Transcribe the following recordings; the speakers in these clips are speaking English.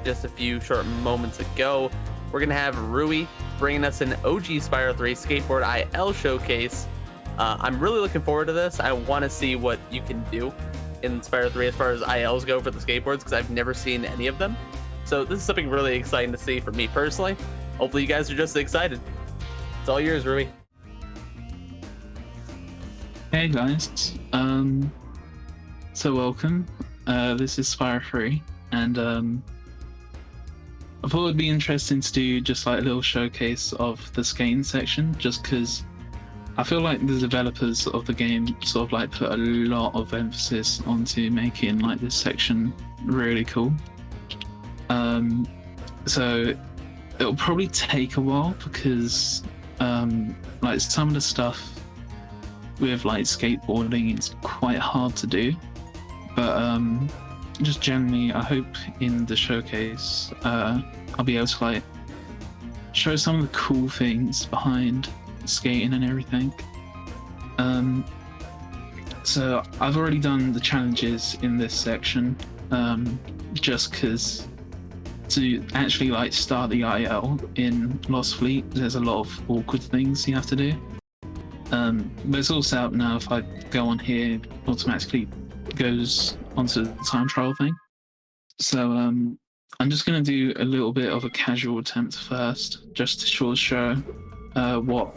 just a few short moments ago. We're going to have Rui bringing us an OG Spyro 3 Skateboard IL showcase. I'm really looking forward to this. I want to see what you can do in Spyro 3 as far as ILs go for the skateboards, because I've never seen any of them. So this is something really exciting to see for me personally. Hopefully you guys are just excited. It's all yours, Rui. Hey guys, so welcome. This is Spyro 3, and I thought it'd be interesting to do just like a little showcase of the skating section, just because I feel like the developers of the game sort of like put a lot of emphasis onto making like this section really cool. So it'll probably take a while because like some of the stuff with like skateboarding it's quite hard to do, but just generally I hope in the showcase I'll be able to like show some of the cool things behind skating and everything. So I've already done the challenges in this section, just because to actually like start the IL in Lost Fleet there's a lot of awkward things you have to do. But it's all set up now. If I go on here, automatically goes onto the time trial thing. So I'm just going to do a little bit of a casual attempt first, just to sort of show what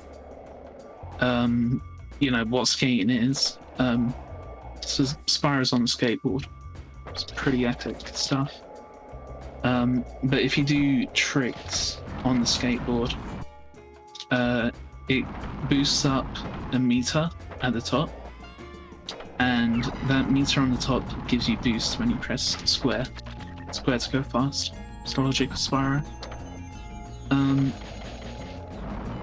what skating is. So Spyro's on the skateboard. It's pretty epic stuff. But if you do tricks on the skateboard, it boosts up a meter at the top, and that meter on the top gives you boost when you press square to go fast. It's the logic of Spyro.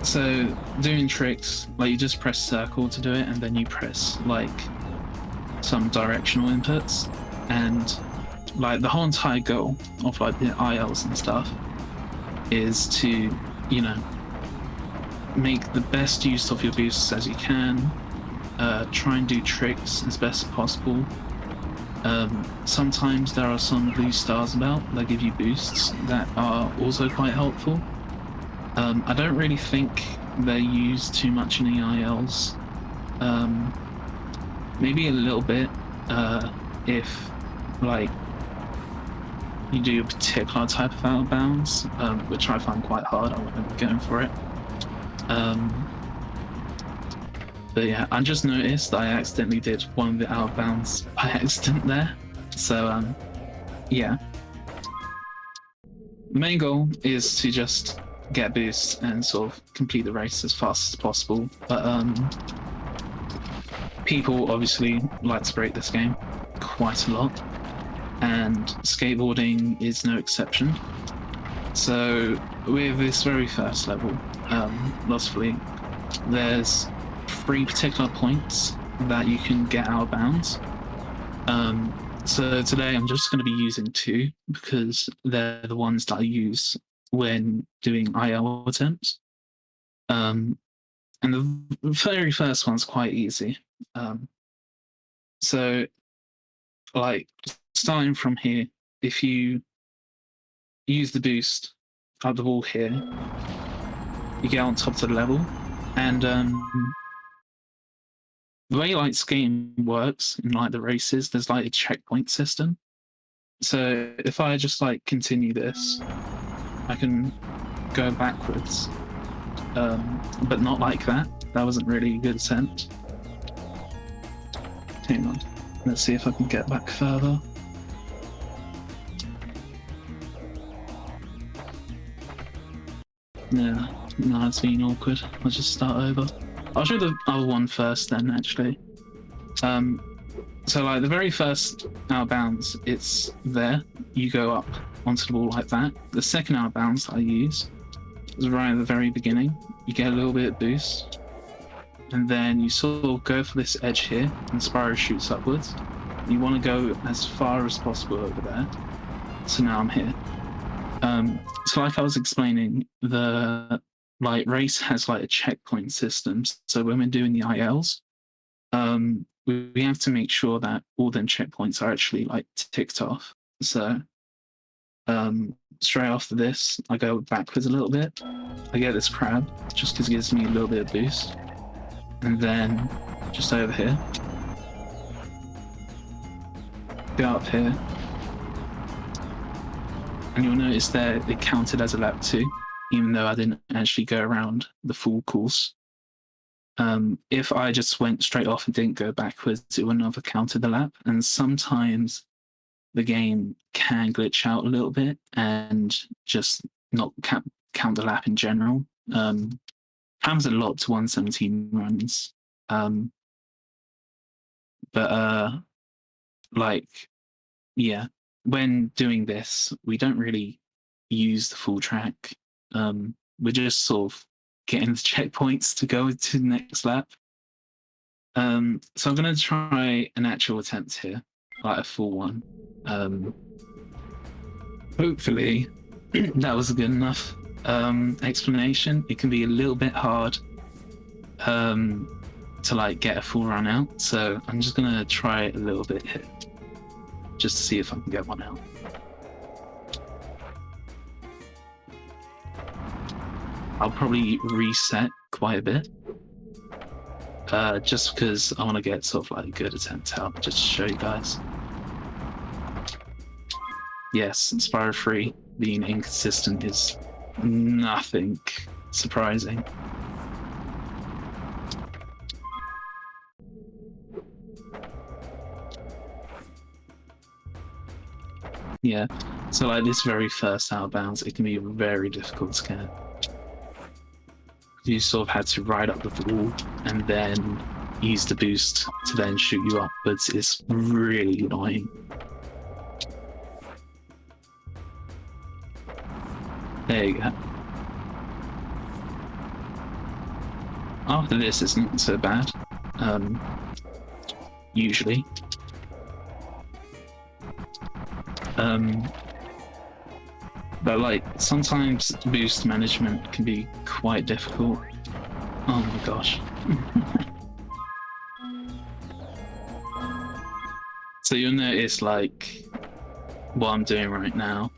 So doing tricks, like you just press circle to do it, and then you press like some directional inputs, and like the whole entire goal of like the ILs and stuff is to, make the best use of your boosts as you can, try and do tricks as best as possible. Sometimes there are some blue stars about that give you boosts that are also quite helpful. I don't really think they're used too much in the ILs. Maybe a little bit if like you do a particular type of out of bounds, which I find quite hard. I wouldn't be going for it. But yeah, I just noticed that I accidentally did one of the out of bounds by accident there. So yeah. The main goal is to just get boosts and sort of complete the race as fast as possible. But people obviously like to break this game quite a lot, and skateboarding is no exception. So with this very first level, Lost Fleet, there's 3 particular points that you can get out of bounds. So today I'm just going to be using 2 because they're the ones that I use when doing IL attempts. And the very first one's quite easy. So like starting from here, if you use the boost up the wall here, you get on top of the level, and the way like skating works in like the races, there's like a checkpoint system. So if I just like continue this, I can go backwards, but not like that. That wasn't really a good attempt. Hang on, let's see if I can get back further. Yeah, no, it's been awkward. I'll just start over. I'll show the other one first then, actually. So like the very first out of bounds, it's there. You go up onto the wall like that. The second out of bounds that I use is right at the very beginning. You get a little bit of boost, and then you sort of go for this edge here, and Spyro shoots upwards. You want to go as far as possible over there. So now I'm here. So like I was explaining, the like race has like a checkpoint system. So when we're doing the ILs, we have to make sure that all them checkpoints are actually like ticked off. So Straight after this, I go backwards a little bit. I get this crab, just because it gives me a little bit of boost. And then, just over here, go up here. And you'll notice that it counted as a lap too, even though I didn't actually go around the full course. If I just went straight off and didn't go backwards, it wouldn't have counted the lap. And sometimes the game can glitch out a little bit and just not count the lap in general. Happens a lot to 117 runs. Yeah, when doing this, we don't really use the full track. We're just sort of getting the checkpoints to go to the next lap. So I'm going to try an actual attempt here, like a full one. Hopefully that was a good enough explanation. It can be a little bit hard to like get a full run out, so I'm just going to try it a little bit here, just to see if I can get one out. I'll probably reset quite a bit, just because I want to get sort of like a good attempt out, just to show you guys. Yes, Spyro 3 being inconsistent is nothing surprising. Yeah, so like this very first out of bounds, it can be very difficult to get. You sort of had to ride up the wall and then use the boost to then shoot you upwards. It's really annoying. There you go. After this, it's not so bad. Usually. But like sometimes boost management can be quite difficult. Oh my gosh. So you'll notice like what I'm doing right now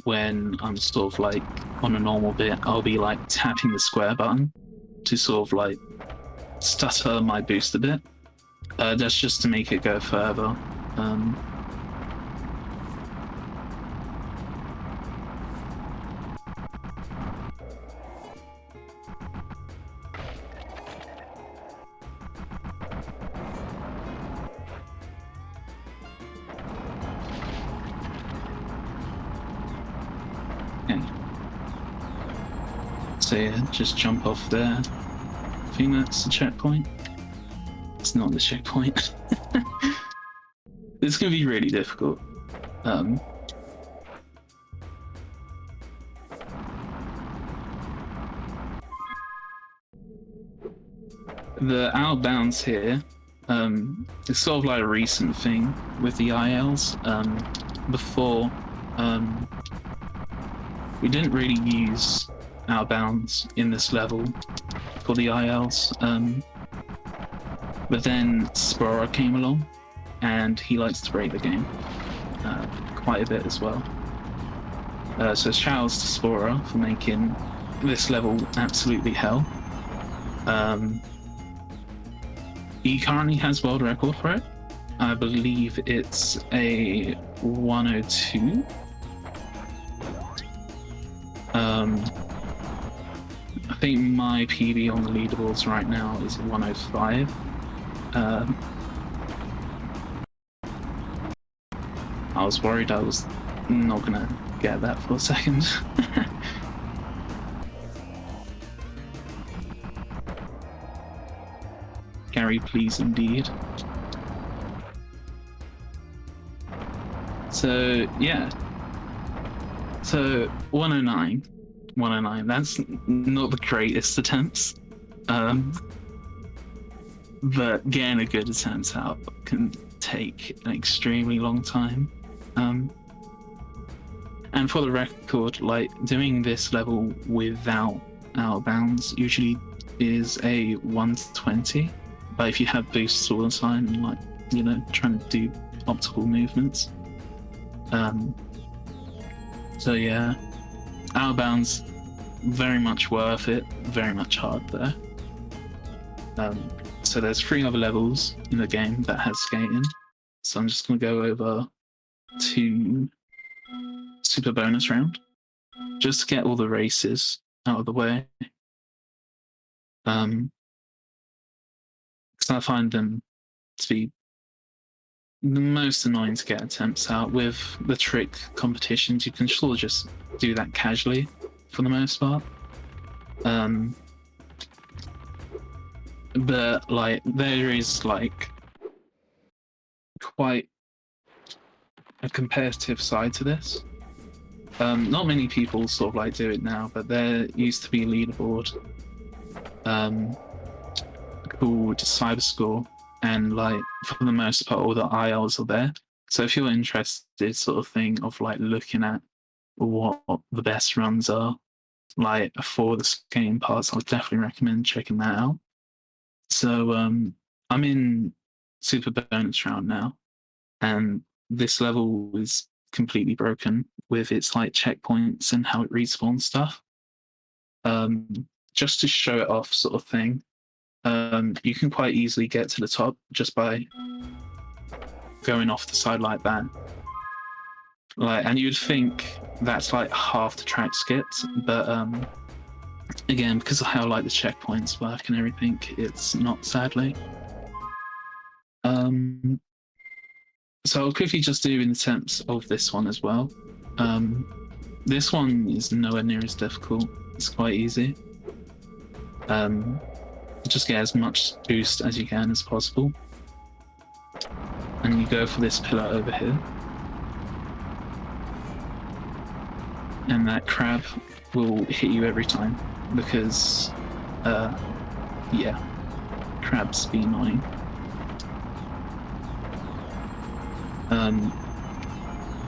when I'm sort of like on a normal bit, I'll be like tapping the square button to sort of like stutter my boost a bit. That's just to make it go further. So yeah, just jump off there. I think that's the checkpoint. It's not the checkpoint. It's gonna be really difficult. The out of bounds here, it's sort of like a recent thing with the ILs. Before, we didn't really use out of bounds in this level for the ILs, but then Spyro came along and he likes to break the game quite a bit as well. So shouts to Spyro for making this level absolutely hell. He currently has world record for it. I believe it's a 102. I think my PB on the leaderboards right now is 105. I was worried I was not gonna get that for a second. Gary, please indeed. So yeah. So 109. 109, that's not the greatest attempts. But getting a good attempt out can take an extremely long time. And for the record, like doing this level without out of bounds usually is a 120. But if you have boosts all the time and like, you know, trying to do optical movements, So yeah, Out of Bounds, very much worth it, very much hard there. So there's 3 other levels in the game that has skating. So I'm just going to go over to Super Bonus Round, just to get all the races out of the way. Because I find them to be the most annoying to get attempts out. With the trick competitions, you can sort of just do that casually for the most part. But like there is like quite a competitive side to this. Not many people sort of like do it now, but there used to be a leaderboard called Cyberscore, and like for the most part all the ILs are there. So if you're interested sort of thing of like looking at what the best runs are like for the skating parts, I would definitely recommend checking that out. So I'm in Super Bonus Round now, and this level is completely broken with its like checkpoints and how it respawns stuff. Just to show it off sort of thing, you can quite easily get to the top just by going off the side like that. Like, and you'd think that's like half the track skipped, but again, because of how like the checkpoints work and everything, it's not, sadly. So I'll quickly just do an attempt of this one as well. This one is nowhere near as difficult. It's quite easy. Just get as much boost as you can as possible. And you go for this pillar over here. And that crab will hit you every time because, yeah, crabs be annoying.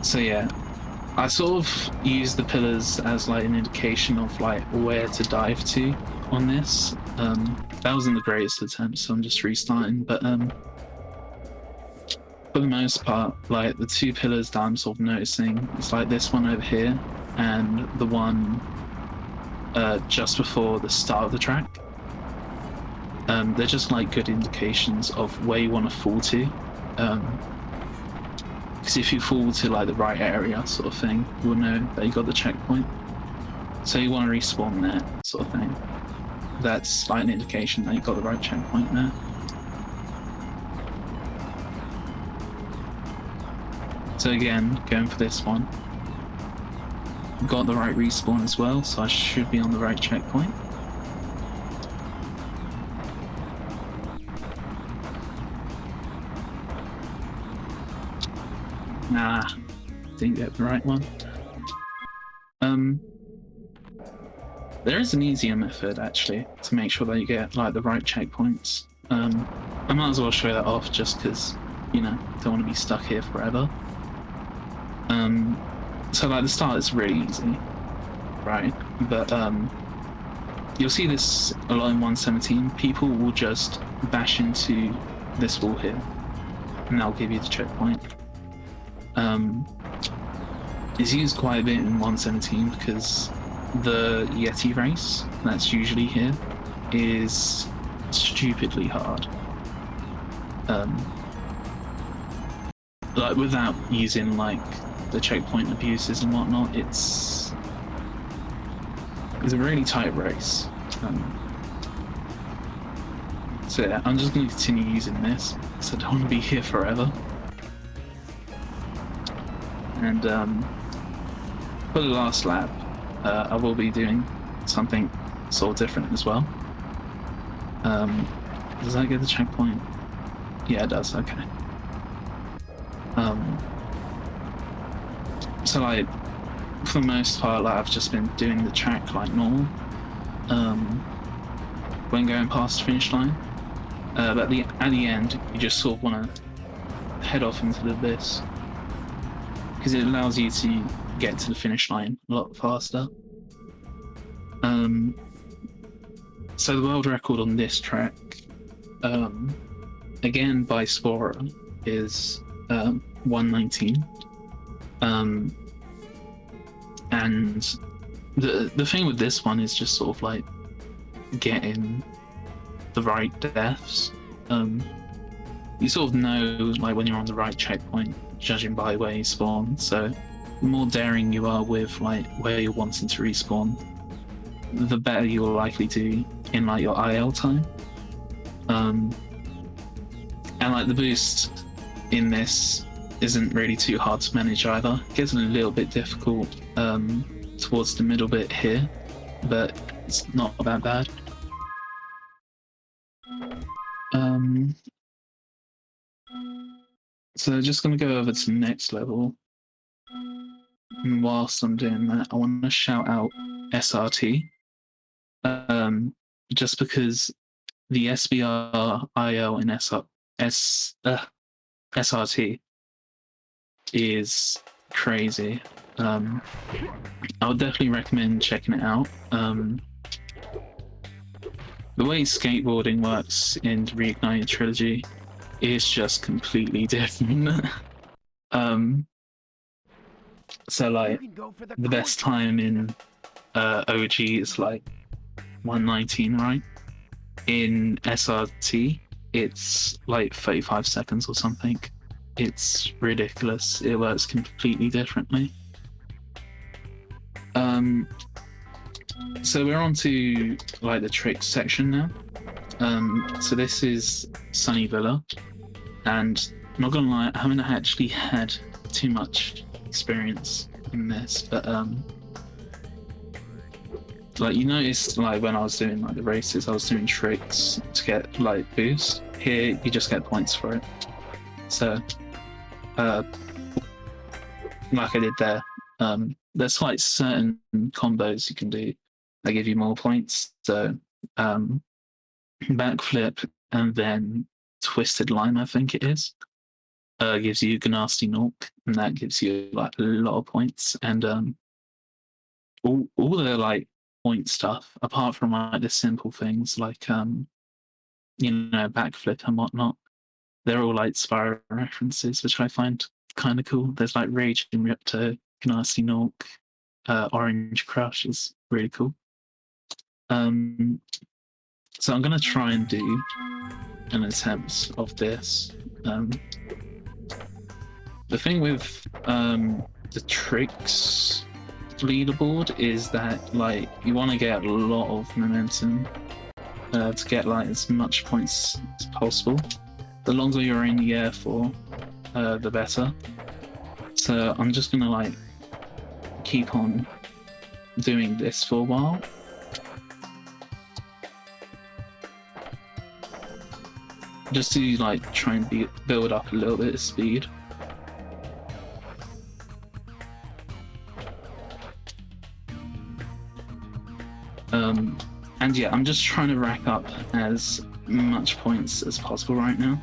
So yeah, I sort of use the pillars as like an indication of like where to dive to on this. That wasn't the greatest attempt, so I'm just restarting, but for the most part, like the 2 pillars that I'm sort of noticing is like this one over here and the one just before the start of the track. They're just like good indications of where you want to fall to. Because if you fall to like the right area sort of thing, you'll know that you got the checkpoint. So you want to respawn there sort of thing. That's like an indication that you got the right checkpoint there. So again, going for this one. Got the right respawn as well, so I should be on the right checkpoint. Nah, didn't get the right one. There is an easier method actually to make sure that you get like the right checkpoints. I might as well show that off just because, you know, don't want to be stuck here forever. So like the start is really easy, right? But you'll see this a lot in 117. People will just bash into this wall here, and that'll give you the checkpoint. It's used quite a bit in 117 because the Yeti race that's usually here is stupidly hard. Like without using like the checkpoint abuses and whatnot, it's a really tight race. So yeah, I'm just going to continue using this because I don't want to be here forever. And for the last lap, I will be doing something sort of different as well. Does that get the checkpoint? Yeah, it does. Okay. So like, for the most part, like I've just been doing the track like normal when going past the finish line. But at the end, you just sort of want to head off into the abyss because it allows you to get to the finish line a lot faster. So the world record on this track, again by Spyro, is 119. And the thing with this one is just sort of like getting the right deaths. You sort of know like when you're on the right checkpoint, judging by where you spawn. So the more daring you are with like where you're wanting to respawn, the better you're likely to in like your IL time. And like the boost in this isn't really too hard to manage either. It gets a little bit difficult towards the middle bit here, but it's not that bad. So just going to go over to the next level. And whilst I'm doing that, I want to shout out SRT. Just because the SBR, IL, and SRT is crazy. I would definitely recommend checking it out. The way skateboarding works in the Reignited trilogy is just completely different. So like the best time in OG is like 119, right? In SRT, it's like 35 seconds or something. It's ridiculous. It works completely differently. So we're on to like the tricks section now. So this is Sunny Villa, and I'm not gonna lie, I haven't actually had too much experience in this, but like you noticed like when I was doing like the races, I was doing tricks to get like boost. Here you just get points for it. So like I did there, there's like certain combos you can do that give you more points. So backflip and then twisted lime, I think it is, gives you Gnasty Nork, and that gives you like a lot of points. And all the like point stuff, apart from like the simple things like you know, backflip and whatnot, they're all like Spyro references, which I find kind of cool. There's like Raging Ripto, Gnasty Nork, Orange Crush is really cool. So I'm gonna try and do an attempt of this. The thing with the tricks leaderboard is that like you want to get a lot of momentum to get like as much points as possible. The longer you're in the air for, the better. So I'm just gonna like keep on doing this for a while. Just to like try and build up a little bit of speed. And yeah, I'm just trying to rack up as much points as possible right now.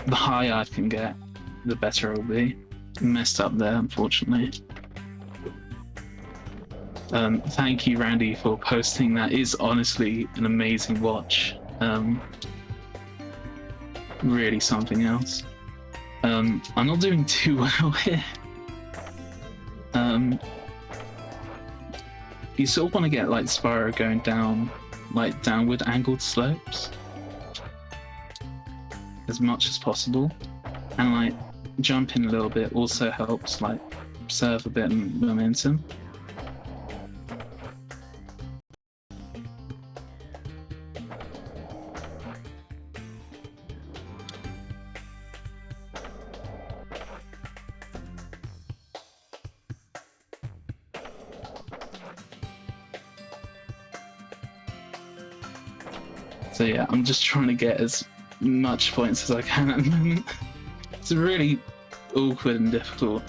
The higher I can get, the better it'll be. Messed up there, unfortunately. Thank you, Randy, for posting that. It's honestly an amazing watch. Really something else. I'm not doing too well here. You sort of want to get like Spyro going down, like downward angled slopes as much as possible, and like jumping a little bit also helps like preserve a bit of momentum. So yeah, I'm just trying to get as much points as I can at the moment. It's really awkward and difficult,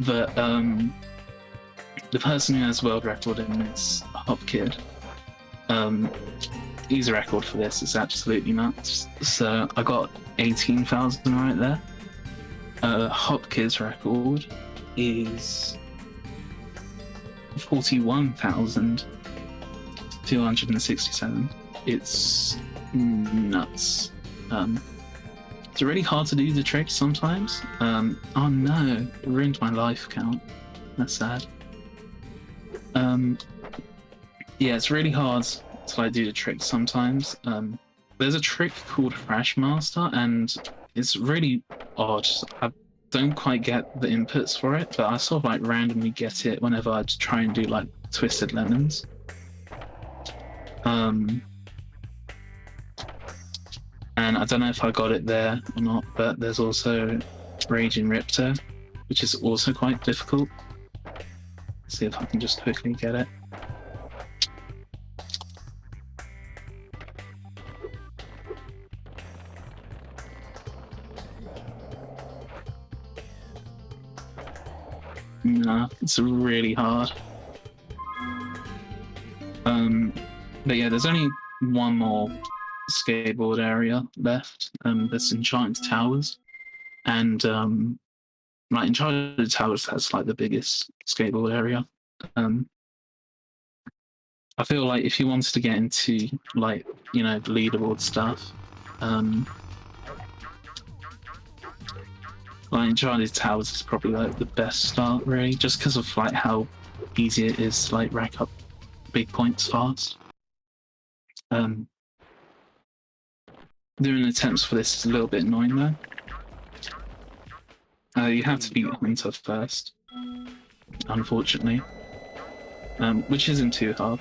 but the person who has world record in this, Hop Kid, his record for this is absolutely nuts. So I got 18,000 right there. Hop Kid's record is 41,267. It's nuts. It's really hard to do the trick sometimes. Oh no, it ruined my life count. That's sad. Yeah, it's really hard to like do the trick sometimes. There's a trick called Crash Master, and it's really odd. I don't quite get the inputs for it, but I sort of like randomly get it whenever I try and do like Twisted Lemons. And I don't know if I got it there or not, but there's also Raging Ripto, which is also quite difficult. Let's see if I can just quickly get it. Nah, it's really hard. But yeah, there's only one more skateboard area left. There's Enchanted Towers, and like Enchanted Towers has like the biggest skateboard area. I feel like if you wanted to get into like, you know, leaderboard stuff, like Enchanted Towers is probably like the best start, really, just because of like how easy it is to like rack up big points fast. Doing attempts for this is a little bit annoying though. You have to beat Hunter first, unfortunately, which isn't too hard.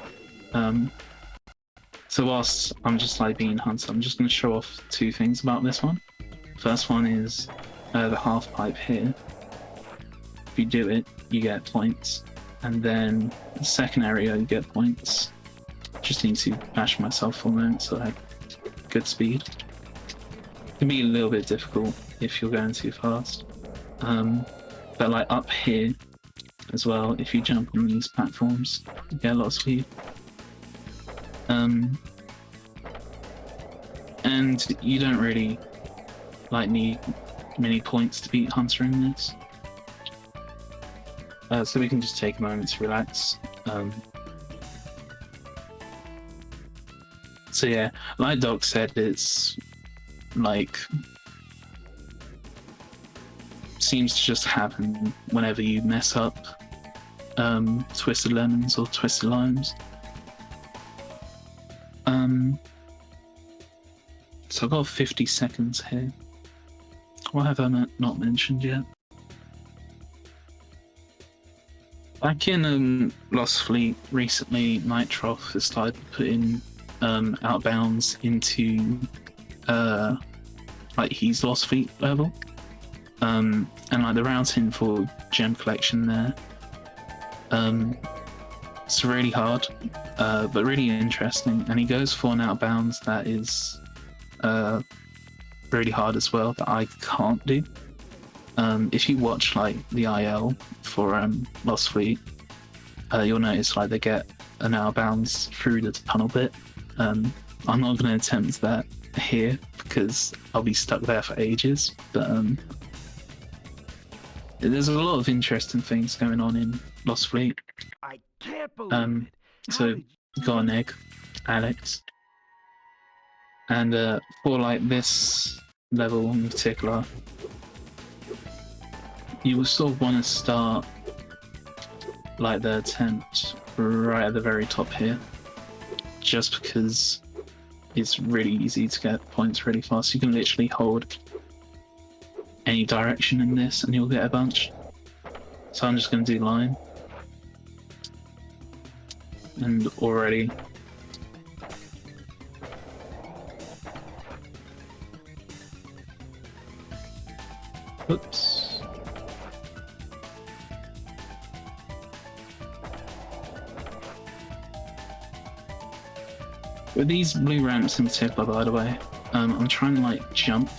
So whilst I'm just like being Hunter, I'm just going to show off two things about this one. First one is the half pipe here. If you do it, you get points, and then the second area you get points. Just need to bash myself for a moment so I have good speed. It can be a little bit difficult if you're going too fast. But like up here as well, if you jump on these platforms, you get a lot of speed. And you don't really like need many points to beat Hunter in this. So we can just take a moment to relax. So yeah, like Doc said, it's like seems to just happen whenever you mess up Twisted Lemons or Twisted Limes. So I've got 50 seconds here. What have I not mentioned yet? Back in Lost Fleet recently, Nitroff has started putting outbounds into like his Lost Fleet level, and like the routing for gem collection there. It's really hard, but really interesting, and he goes for an outbounds that is really hard as well that I can't do. If you watch like the IL for Lost Fleet, you'll notice like they get an outbounds through the tunnel bit. I'm not going to attempt that here because I'll be stuck there for ages, but there's a lot of interesting things going on in Lost Fleet. I can't believe it. So you got an egg, Alex, and for like this level in particular, you will sort of want to start like the attempt right at the very top here, just because it's really easy to get points really fast. You can literally hold any direction in this and you'll get a bunch. So I'm just going to do line. And already oops. With these blue ramps in particular, by the way, I'm trying to like jump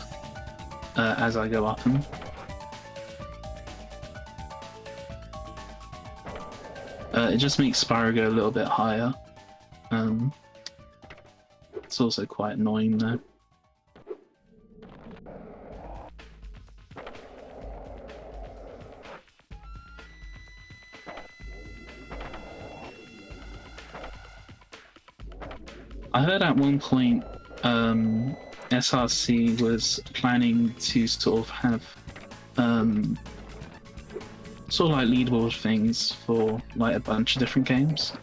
as I go up them. It just makes Spyro go a little bit higher. It's also quite annoying though. I heard at one point SRC was planning to sort of have sort of like leaderboard things for like a bunch of different games.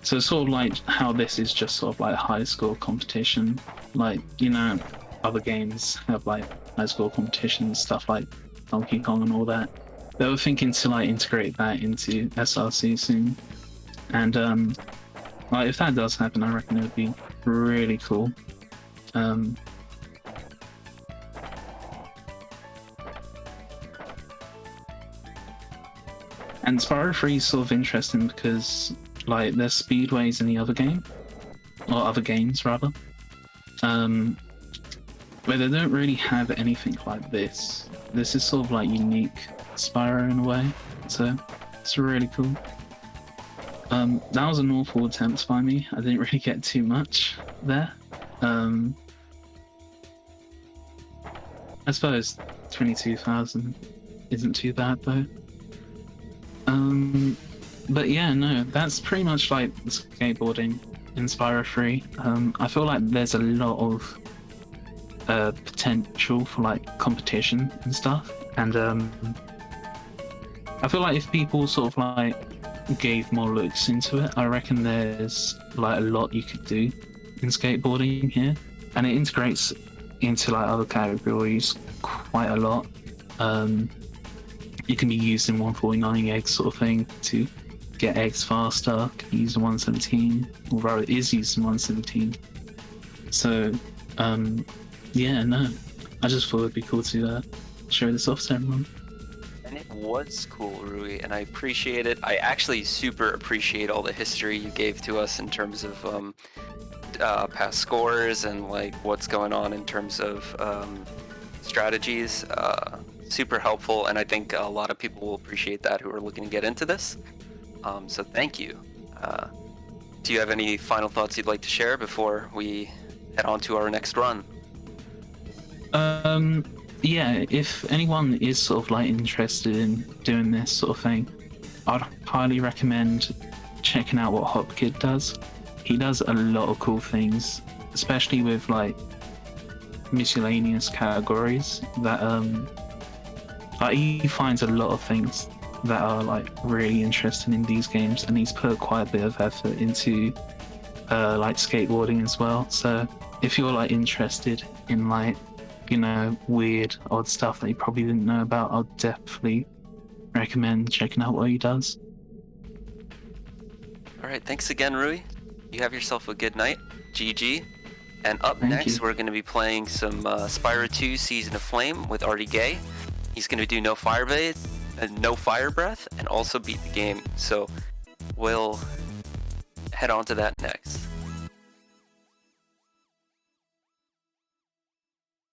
So it's sort of like how this is just sort of like a high score competition. Like, you know, other games have like high score competitions, stuff like Donkey Kong and all that. They were thinking to like integrate that into SRC soon. And like if that does happen, I reckon it would be really cool. And Spyro 3 is sort of interesting because like there's speedways in the other game, or other games rather, where they don't really have anything like this. This is sort of like unique Spyro in a way, so it's really cool. That was an awful attempt by me. I didn't really get too much there. I suppose 22,000 isn't too bad though. But yeah, no, that's pretty much like skateboarding in Spyro 3. I feel like there's a lot of potential for like competition and stuff, and I feel like if people sort of like gave more looks into it, I reckon there's like a lot you could do in skateboarding here, and it integrates into like other categories quite a lot. It can be used in 149 eggs sort of thing to get eggs faster. Can be used in 117, or rather it is used in 117. So yeah, no, I just thought it'd be cool to show this off to everyone. And it was cool, Rui, and I appreciate it. I actually super appreciate all the history you gave to us in terms of past scores and like what's going on in terms of strategies. Super helpful, and I think a lot of people will appreciate that who are looking to get into this. So thank you. Do you have any final thoughts you'd like to share before we head on to our next run? Yeah, if anyone is sort of like interested in doing this sort of thing, I'd highly recommend checking out what HopKid does. He does a lot of cool things, especially with like miscellaneous categories that like he finds a lot of things that are like really interesting in these games, and he's put quite a bit of effort into like skateboarding as well. So if you're like interested in like, you know, weird odd stuff that you probably didn't know about, I'll definitely recommend checking out what he does. All right, thanks again, Rui. You have yourself a good night. GG. And up Thank next, you. we're going to be playing some Spyro 2 Season of Flame with Artie Gay. He's going to do no fire breath, and also beat the game. So we'll head on to that next.